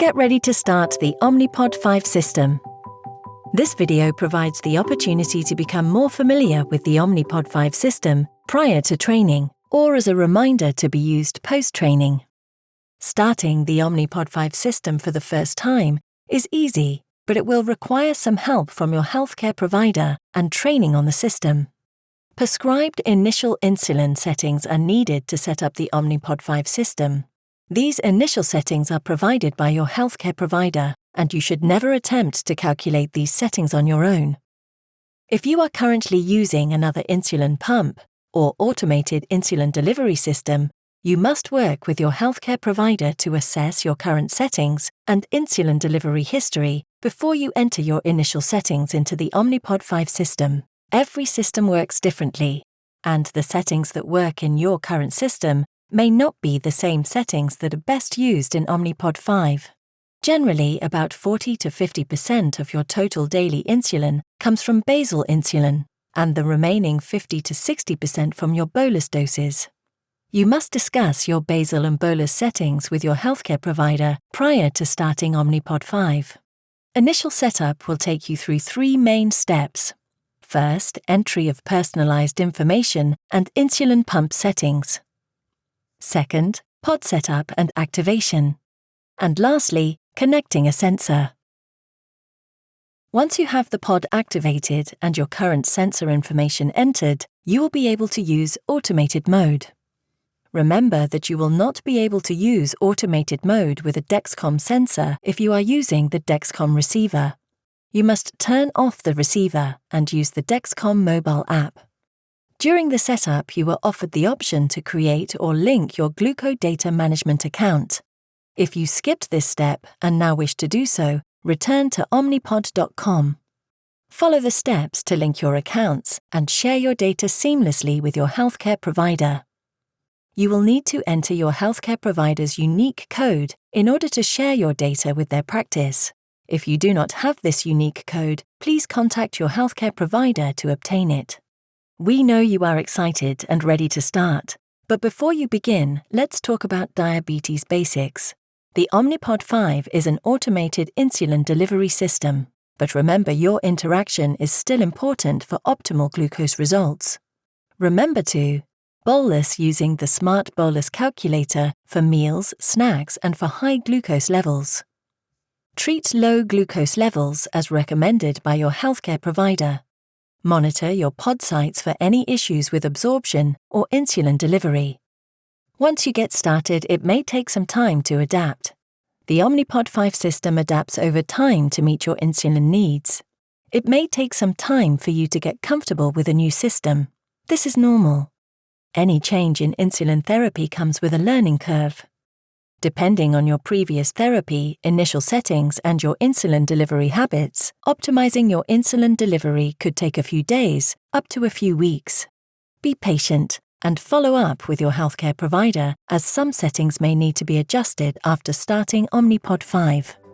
Get ready to start the Omnipod 5 system. This video provides the opportunity to become more familiar with the Omnipod 5 system prior to training or as a reminder to be used post-training. Starting the Omnipod 5 system for the first time is easy, but it will require some help from your healthcare provider and training on the system. Prescribed initial insulin settings are needed to set up the Omnipod 5 system. These initial settings are provided by your healthcare provider, and you should never attempt to calculate these settings on your own. If you are currently using another insulin pump or automated insulin delivery system, you must work with your healthcare provider to assess your current settings and insulin delivery history before you enter your initial settings into the Omnipod 5 system. Every system works differently, and the settings that work in your current system may not be the same settings that are best used in Omnipod 5. Generally, about 40 to 50% of your total daily insulin comes from basal insulin, and the remaining 50 to 60% from your bolus doses. You must discuss your basal and bolus settings with your healthcare provider prior to starting Omnipod 5. Initial setup will take you through 3 main steps. First, entry of personalized information and insulin pump settings. Second, pod setup and activation. And lastly, connecting a sensor. Once you have the pod activated and your current sensor information entered, you will be able to use automated mode. Remember that you will not be able to use automated mode with a Dexcom sensor if you are using the Dexcom receiver. You must turn off the receiver and use the Dexcom mobile app. During the setup, you were offered the option to create or link your glucose data management account. If you skipped this step and now wish to do so, return to omnipod.com. Follow the steps to link your accounts and share your data seamlessly with your healthcare provider. You will need to enter your healthcare provider's unique code in order to share your data with their practice. If you do not have this unique code, please contact your healthcare provider to obtain it. We know you are excited and ready to start, but before you begin, let's talk about diabetes basics. The Omnipod 5 is an automated insulin delivery system, but remember your interaction is still important for optimal glucose results. Remember to bolus using the Smart Bolus Calculator for meals, snacks, and for high glucose levels. Treat low glucose levels as recommended by your healthcare provider. Monitor your pod sites for any issues with absorption or insulin delivery. Once you get started, it may take some time to adapt. The Omnipod 5 system adapts over time to meet your insulin needs. It may take some time for you to get comfortable with a new system. This is normal. Any change in insulin therapy comes with a learning curve. Depending on your previous therapy, initial settings, and your insulin delivery habits, optimizing your insulin delivery could take a few days, up to a few weeks. Be patient and follow up with your healthcare provider, as some settings may need to be adjusted after starting Omnipod 5.